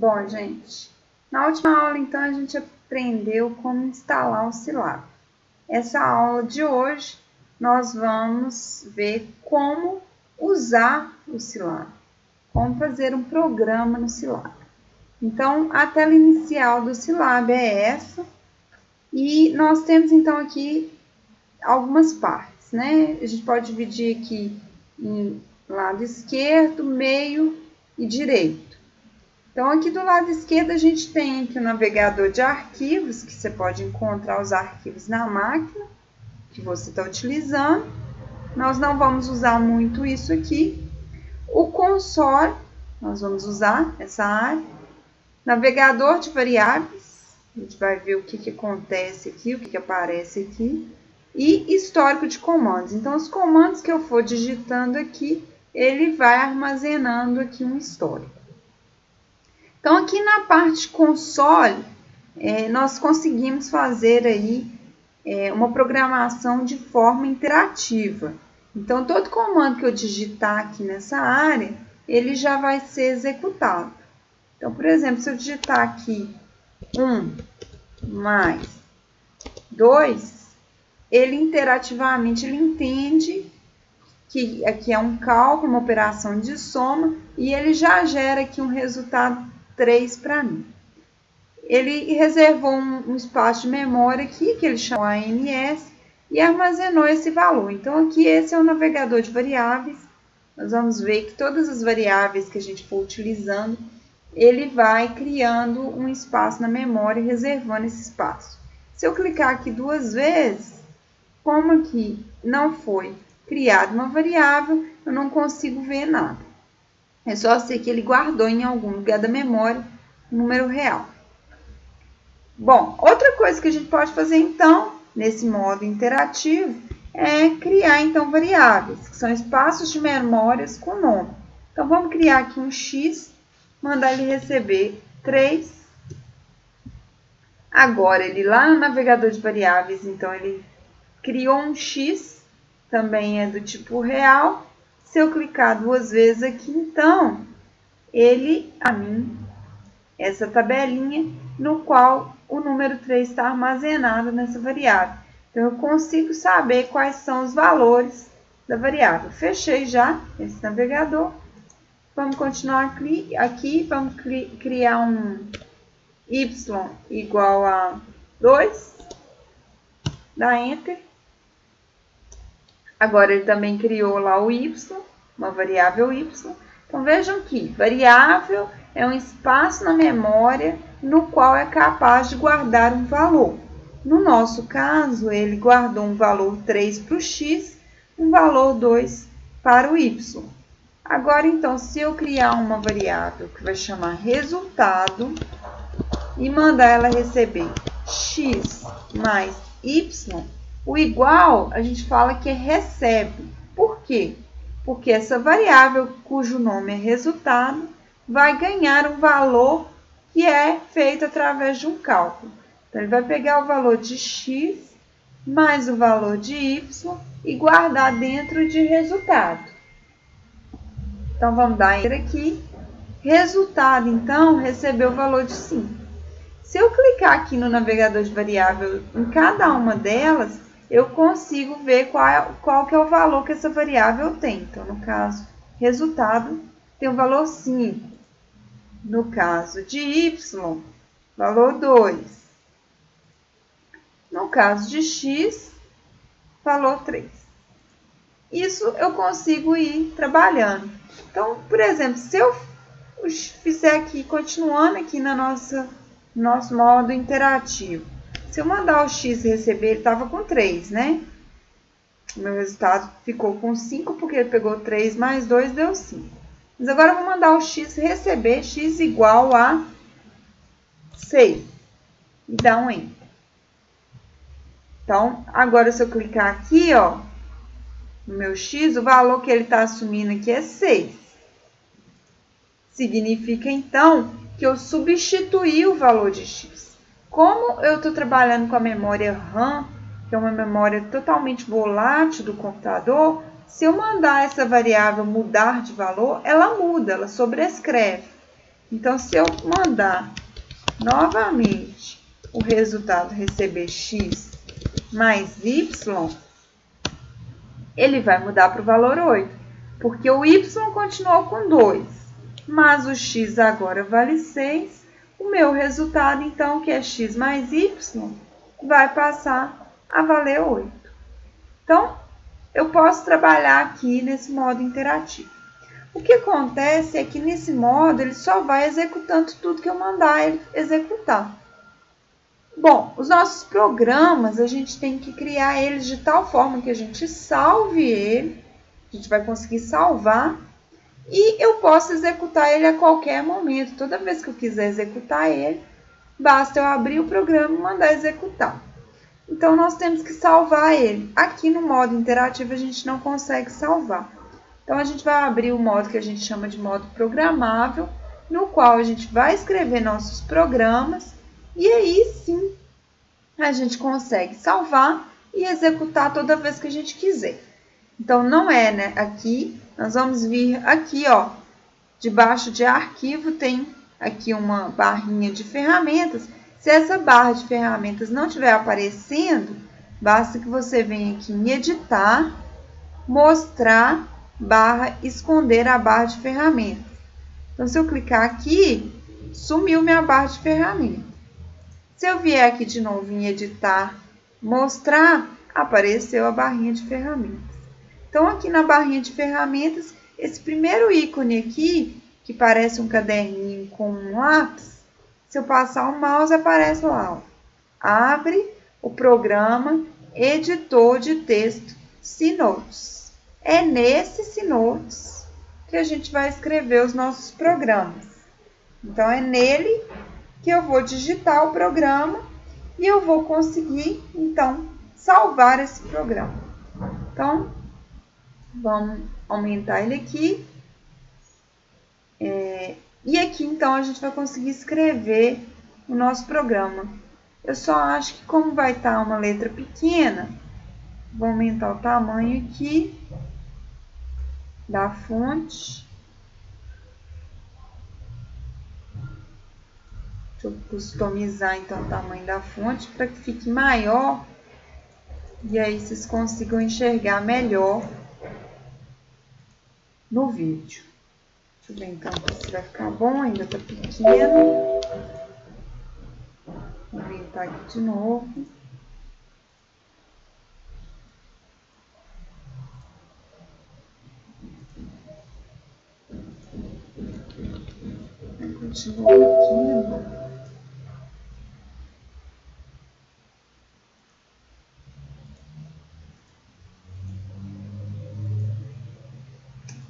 Bom, gente, na última aula, então, a gente aprendeu como instalar o Scilab. Essa aula de hoje, nós vamos ver como usar o Scilab, como fazer um programa no Scilab. Então, a tela inicial do Scilab é essa, e nós temos, então, aqui algumas partes, né? A gente pode dividir aqui em lado esquerdo, meio e direito. Então, aqui do lado esquerdo, a gente tem aqui o navegador de arquivos, que você pode encontrar os arquivos na máquina que você está utilizando. Nós não vamos usar muito isso aqui. O console, nós vamos usar essa área. Navegador de variáveis, a gente vai ver o que acontece aqui, o que aparece aqui. E histórico de comandos. Então, os comandos que eu for digitando aqui, ele vai armazenando aqui um histórico. Então, aqui na parte console, nós conseguimos fazer aí uma programação de forma interativa. Então, todo comando que eu digitar aqui nessa área, ele já vai ser executado. Então, por exemplo, se eu digitar aqui 1 mais 2, ele interativamente ele entende que aqui é um cálculo, uma operação de soma, e ele já gera aqui um resultado 3 para mim. Ele reservou um espaço de memória aqui, que ele chamou ANS, e armazenou esse valor. Então, aqui esse é o navegador de variáveis. Nós vamos ver que todas as variáveis que a gente for utilizando, ele vai criando um espaço na memória, reservando esse espaço. Se eu clicar aqui 2 vezes, como aqui não foi criada uma variável, eu não consigo ver nada. É só ser que ele guardou em algum lugar da memória um número real. Bom, outra coisa que a gente pode fazer, então, nesse modo interativo, é criar, então, variáveis, que são espaços de memórias com nome. Então, vamos criar aqui um x, mandar ele receber 3. Agora, ele lá no navegador de variáveis, então, ele criou um x, também é do tipo real. Se eu clicar 2 vezes aqui, então, ele, a mim, essa tabelinha, no qual o número 3 está armazenado nessa variável. Então, eu consigo saber quais são os valores da variável. Fechei já esse navegador. Vamos continuar aqui. Vamos criar um y igual a 2. Dá Enter. Agora, ele também criou lá o y, uma variável y. Então, vejam que variável é um espaço na memória no qual é capaz de guardar um valor. No nosso caso, ele guardou um valor 3 para o x, um valor 2 para o y. Agora, então, se eu criar uma variável que vai chamar resultado e mandar ela receber x mais y, o igual, a gente fala que é recebe. Por quê? Porque essa variável, cujo nome é resultado, vai ganhar um valor que é feito através de um cálculo. Então, ele vai pegar o valor de x mais o valor de y e guardar dentro de resultado. Então, vamos dar Enter aqui. Resultado, então, recebeu o valor de 5. Se eu clicar aqui no navegador de variável em cada uma delas, eu consigo ver qual que é o valor que essa variável tem. Então, no caso, resultado tem o valor 5. No caso de y, valor 2. No caso de x, valor 3. Isso eu consigo ir trabalhando. Então, por exemplo, se eu fizer aqui, continuando aqui no nosso modo interativo, se eu mandar o x receber, ele estava com 3, né? O meu resultado ficou com 5, porque ele pegou 3 mais 2, deu 5. Mas agora eu vou mandar o x receber, x igual a 6. E dar um Enter. Então, agora se eu clicar aqui, ó, no meu x, o valor que ele está assumindo aqui é 6. Significa, então, que eu substituí o valor de x. Como eu estou trabalhando com a memória RAM, que é uma memória totalmente volátil do computador, se eu mandar essa variável mudar de valor, ela muda, ela sobrescreve. Então, se eu mandar novamente o resultado receber x mais y, ele vai mudar para o valor 8, porque o y continuou com 2, mas o x agora vale 6. O meu resultado, então, que é x mais y, vai passar a valer 8. Então, eu posso trabalhar aqui nesse modo interativo. O que acontece é que nesse modo ele só vai executando tudo que eu mandar ele executar. Bom, os nossos programas, a gente tem que criar eles de tal forma que a gente salve ele, a gente vai conseguir salvar, e eu posso executar ele a qualquer momento. Toda vez que eu quiser executar ele, basta eu abrir o programa e mandar executar. Então, nós temos que salvar ele. Aqui no modo interativo, a gente não consegue salvar. Então, a gente vai abrir o modo que a gente chama de modo programável, no qual a gente vai escrever nossos programas, e aí sim a gente consegue salvar e executar toda vez que a gente quiser. Então, não é, né? Aqui, nós vamos vir aqui, ó, debaixo de arquivo tem aqui uma barrinha de ferramentas. Se essa barra de ferramentas não estiver aparecendo, basta que você venha aqui em editar, mostrar, barra, esconder a barra de ferramentas. Então, se eu clicar aqui, sumiu minha barra de ferramentas. Se eu vier aqui de novo em editar, mostrar, apareceu a barrinha de ferramentas. Então, aqui na barrinha de ferramentas, esse primeiro ícone aqui, que parece um caderninho com um lápis, se eu passar o mouse, aparece lá, ó. Abre o programa editor de texto C-Notes. É nesse C-Notes que a gente vai escrever os nossos programas. Então, é nele que eu vou digitar o programa e eu vou conseguir, então, salvar esse programa. Então, vamos aumentar ele aqui. E aqui, então, a gente vai conseguir escrever o nosso programa. Eu só acho que como vai estar uma letra pequena, vou aumentar o tamanho aqui da fonte. Deixa eu customizar, então, o tamanho da fonte para que fique maior. E aí, vocês consigam enxergar melhor no vídeo. Deixa eu ver, então, se vai ficar bom. Ainda está pequeno. Vou aumentar aqui de novo. Continua aqui.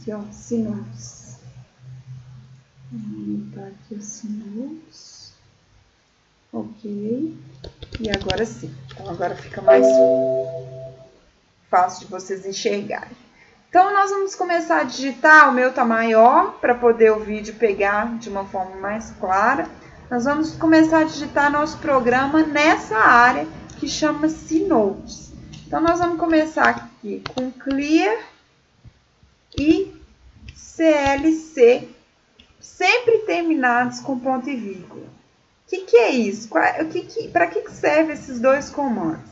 Aqui, ó, C-Notes. Vou aumentar aqui o C-Notes. Ok. E agora sim. Então, agora fica mais fácil de vocês enxergarem. Então, nós vamos começar a digitar. O meu tá maior, para poder o vídeo pegar de uma forma mais clara. Nós vamos começar a digitar nosso programa nessa área que chama C-Notes. Então, nós vamos começar aqui com Clear e CLC, sempre terminados com ponto e vírgula. O que é isso? Para que servem esses dois comandos?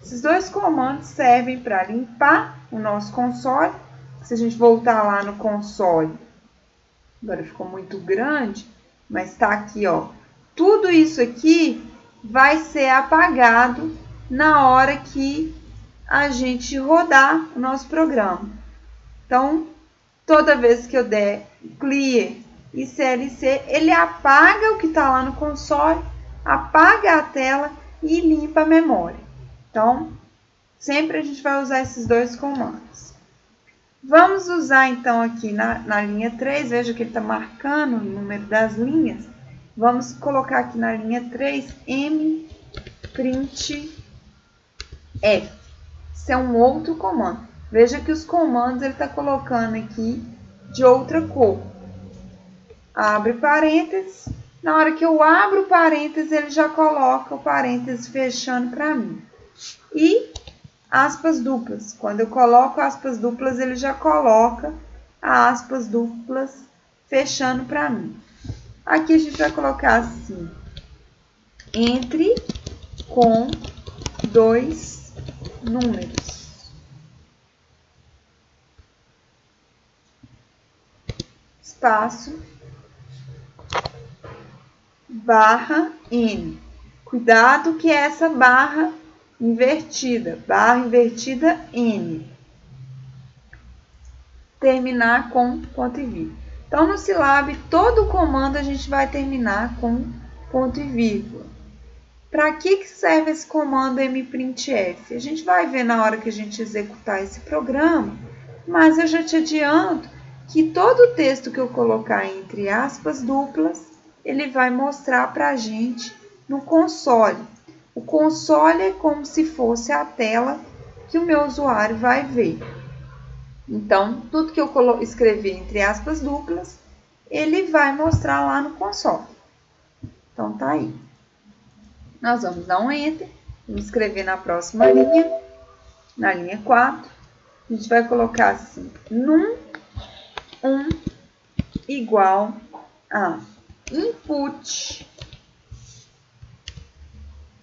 Esses dois comandos servem para limpar o nosso console. Se a gente voltar lá no console, agora ficou muito grande, mas está aqui, ó. Tudo isso aqui vai ser apagado na hora que a gente rodar o nosso programa. Então, toda vez que eu der Clear e CLC, ele apaga o que está lá no console, apaga a tela e limpa a memória. Então, sempre a gente vai usar esses dois comandos. Vamos usar, então, aqui na linha 3, veja que ele está marcando o número das linhas. Vamos colocar aqui na linha 3, mprintf. Isso é um outro comando. Veja que os comandos ele está colocando aqui de outra cor. Abre parênteses. Na hora que eu abro o parênteses, ele já coloca o parênteses fechando para mim. E aspas duplas. Quando eu coloco aspas duplas, ele já coloca as aspas duplas fechando para mim. Aqui a gente vai colocar assim, entre com 2 números. Espaço, barra N. Cuidado que é essa barra invertida N. Terminar com ponto e vírgula. Então, no Silab, todo comando a gente vai terminar com ponto e vírgula. Para que serve esse comando mprintf? A gente vai ver na hora que a gente executar esse programa, mas eu já te adianto que todo o texto que eu colocar entre aspas duplas, ele vai mostrar para a gente no console. O console é como se fosse a tela que o meu usuário vai ver. Então, tudo que eu escrever entre aspas duplas, ele vai mostrar lá no console. Então, tá aí. Nós vamos dar um Enter, vamos escrever na próxima linha, na linha 4. A gente vai colocar assim, num1 igual a input,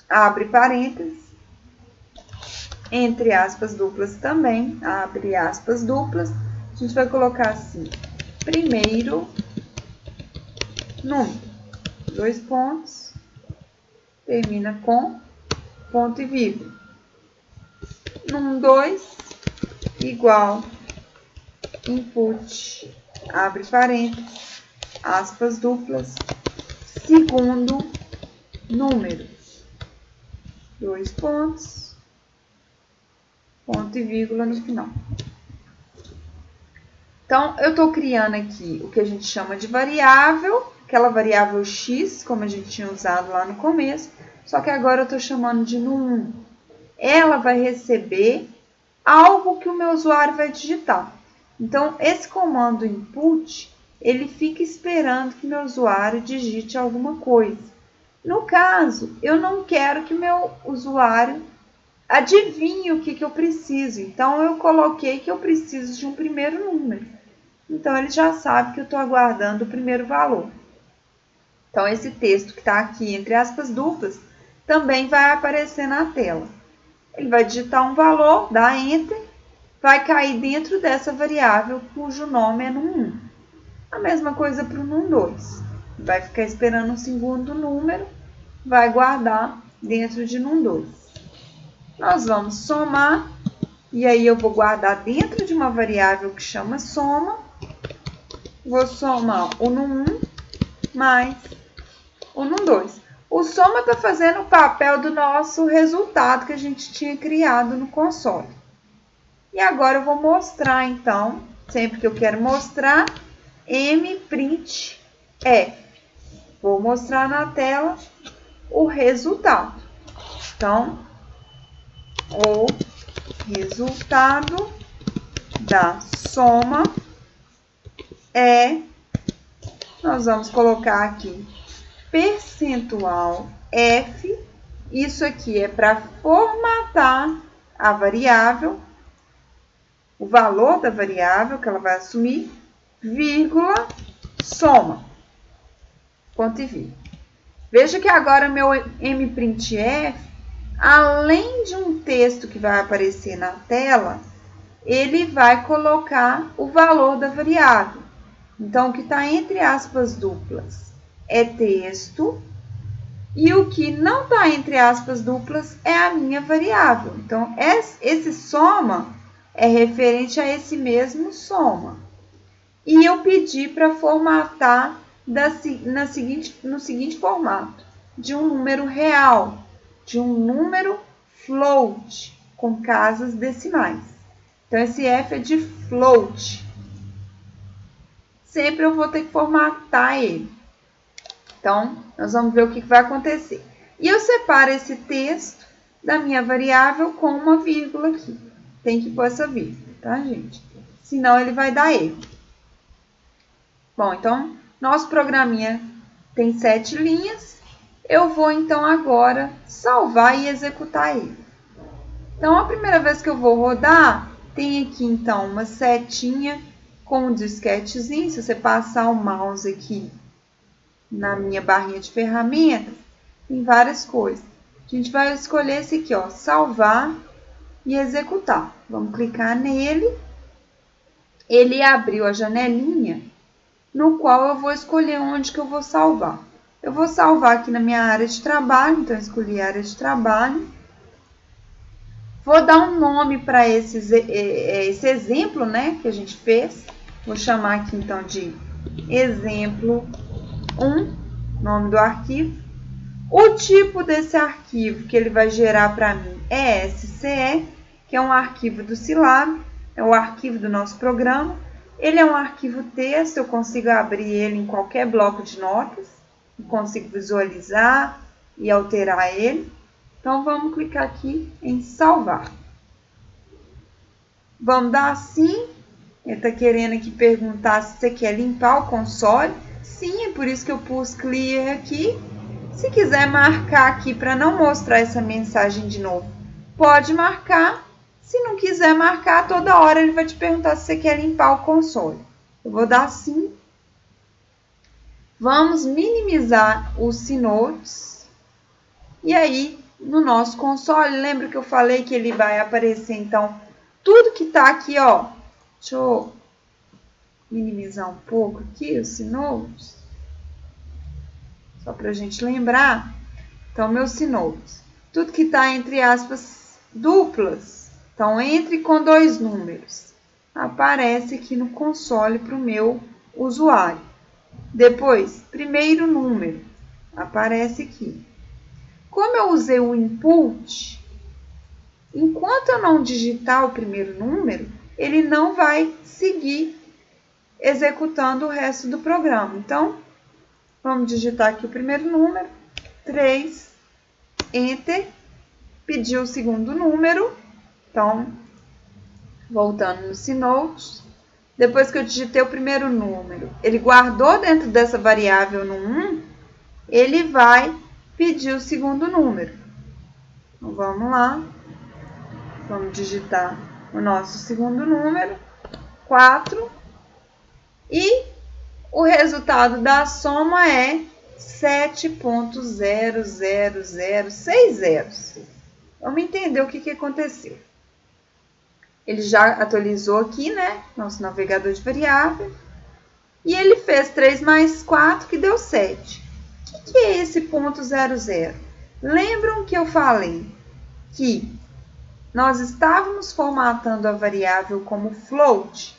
abre parênteses, entre aspas duplas também, abre aspas duplas, a gente vai colocar assim, primeiro número, 2 pontos, termina com ponto e vírgula. Num2 igual input, abre parênteses, aspas duplas, segundo número, 2 pontos, ponto e vírgula no final. Então, eu estou criando aqui o que a gente chama de variável, aquela variável x, como a gente tinha usado lá no começo, só que agora eu estou chamando de num1. Ela vai receber algo que o meu usuário vai digitar. Então, esse comando input, ele fica esperando que meu usuário digite alguma coisa. No caso, eu não quero que meu usuário adivinhe o que eu preciso. Então, eu coloquei que eu preciso de um primeiro número. Então, ele já sabe que eu estou aguardando o primeiro valor. Então, esse texto que está aqui entre aspas duplas também vai aparecer na tela. Ele vai digitar um valor, dá Enter, vai cair dentro dessa variável cujo nome é num1. A mesma coisa para o num2. Vai ficar esperando um segundo número, vai guardar dentro de num2. Nós vamos somar, e aí eu vou guardar dentro de uma variável que chama soma. Vou somar o num1 mais o num2. O soma está fazendo o papel do nosso resultado que a gente tinha criado no console. E agora eu vou mostrar, então, sempre que eu quero mostrar, mprintf. Vou mostrar na tela o resultado. Então, o resultado da soma nós vamos colocar aqui, percentual F, isso aqui é para formatar a variável, o valor da variável que ela vai assumir, vírgula, soma, ponto e vírgula. Veja que agora meu mprintf, além de um texto que vai aparecer na tela, ele vai colocar o valor da variável. Então, o que está entre aspas duplas é texto, e o que não está entre aspas duplas é a minha variável. Então, esse soma é referente a esse mesmo soma. E eu pedi para formatar no seguinte formato, de um número real, de um número float, com casas decimais. Então, esse F é de float. Sempre eu vou ter que formatar ele. Então, nós vamos ver o que vai acontecer. E eu separo esse texto da minha variável com uma vírgula aqui. Tem que pôr essa vírgula, tá, gente? Senão, ele vai dar erro. Bom, então, nosso programinha tem 7 linhas. Eu vou, então, agora salvar e executar ele. Então, a primeira vez que eu vou rodar, tem aqui, então, uma setinha com um disquetezinho. Se você passar o mouse aqui na minha barrinha de ferramentas, tem várias coisas. A gente vai escolher esse aqui, ó, salvar e executar. Vamos clicar nele. Ele abriu a janelinha no qual eu vou escolher onde que eu vou salvar. Eu vou salvar aqui na minha área de trabalho, então escolhi a área de trabalho. Vou dar um nome para esse exemplo, né, que a gente fez. Vou chamar aqui então de exemplo 1, nome do arquivo. O tipo desse arquivo que ele vai gerar para mim é SCE, que é um arquivo do Silab, é o arquivo do nosso programa. Ele é um arquivo texto, eu consigo abrir ele em qualquer bloco de notas, consigo visualizar e alterar ele. Então, vamos clicar aqui em salvar. Vamos dar sim. Ele está querendo aqui perguntar se você quer limpar o console. Sim, é por isso que eu pus clear aqui. Se quiser marcar aqui para não mostrar essa mensagem de novo, pode marcar. Se não quiser marcar, toda hora ele vai te perguntar se você quer limpar o console. Eu vou dar sim. Vamos minimizar os C-Notes. E aí, no nosso console, lembra que eu falei que ele vai aparecer, então, tudo que está aqui, ó. Deixa eu minimizar um pouco aqui os C-Notes. Só para a gente lembrar. Então, meus C-Notes. Tudo que está entre aspas duplas. Então, entre com 2 números. Aparece aqui no console para o meu usuário. Depois, primeiro número. Aparece aqui. Como eu usei o input, enquanto eu não digitar o primeiro número, ele não vai seguir executando o resto do programa. Então, vamos digitar aqui o primeiro número, 3, Enter, pedir o segundo número. Então, voltando no C-Notes, depois que eu digitei o primeiro número, ele guardou dentro dessa variável no 1, ele vai pedir o segundo número. Então, vamos lá. Vamos digitar o nosso segundo número, 4. E o resultado da soma é 7.00060. Vamos entender o que aconteceu. Ele já atualizou aqui, né? Nosso navegador de variável. E ele fez 3 mais 4, que deu 7. O que é esse ponto 00? Lembram que eu falei que nós estávamos formatando a variável como float,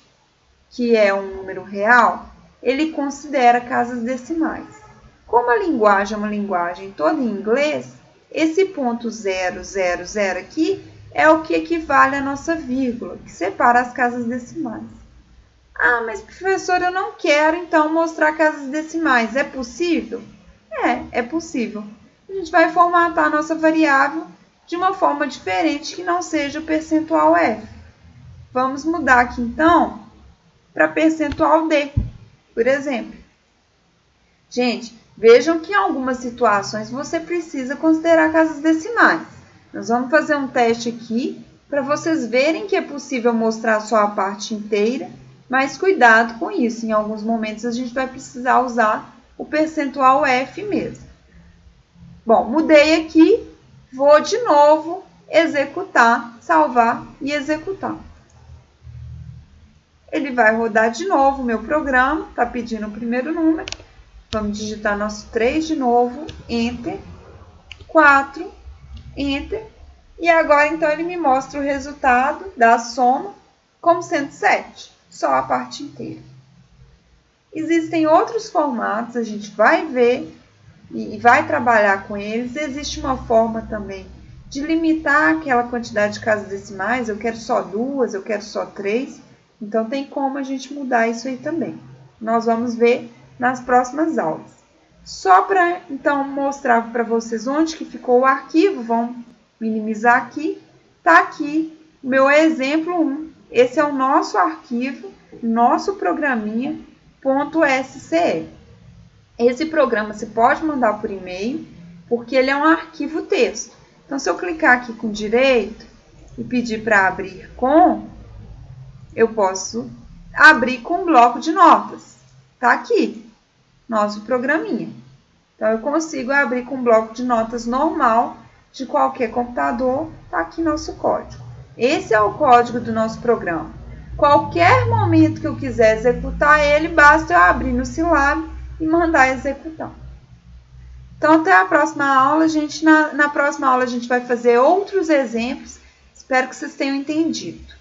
que é um número real? Ele considera casas decimais. Como a linguagem é uma linguagem toda em inglês, esse ponto 000 aqui é o que equivale à nossa vírgula, que separa as casas decimais. Ah, mas professor, eu não quero então mostrar casas decimais. É possível? É possível. A gente vai formatar a nossa variável de uma forma diferente que não seja o percentual F. Vamos mudar aqui então para percentual D, por exemplo. Gente, vejam que em algumas situações você precisa considerar casas decimais. Nós vamos fazer um teste aqui para vocês verem que é possível mostrar só a parte inteira, mas cuidado com isso. Em alguns momentos a gente vai precisar usar o percentual F mesmo. Bom, mudei aqui, vou de novo executar, salvar e executar. Ele vai rodar de novo o meu programa, está pedindo o primeiro número. Vamos digitar nosso 3 de novo, Enter, 4, Enter. E agora, então, ele me mostra o resultado da soma como sendo 7, só a parte inteira. Existem outros formatos, a gente vai ver e vai trabalhar com eles. Existe uma forma também de limitar aquela quantidade de casas decimais. Eu quero só 2, eu quero só 3. Então, tem como a gente mudar isso aí também. Nós vamos ver nas próximas aulas. Só para, então, mostrar para vocês onde que ficou o arquivo, vamos minimizar aqui. Está aqui o meu exemplo 1. Esse é o nosso arquivo, nosso programinha .sce. Esse programa você pode mandar por e-mail, porque ele é um arquivo texto. Então, se eu clicar aqui com direito e pedir para abrir com, eu posso abrir com um bloco de notas. Tá aqui, nosso programinha. Então, eu consigo abrir com um bloco de notas normal de qualquer computador. Está aqui nosso código. Esse é o código do nosso programa. Qualquer momento que eu quiser executar ele, basta eu abrir no Scilab e mandar executar. Então, até a próxima aula. Na próxima aula, a gente vai fazer outros exemplos. Espero que vocês tenham entendido.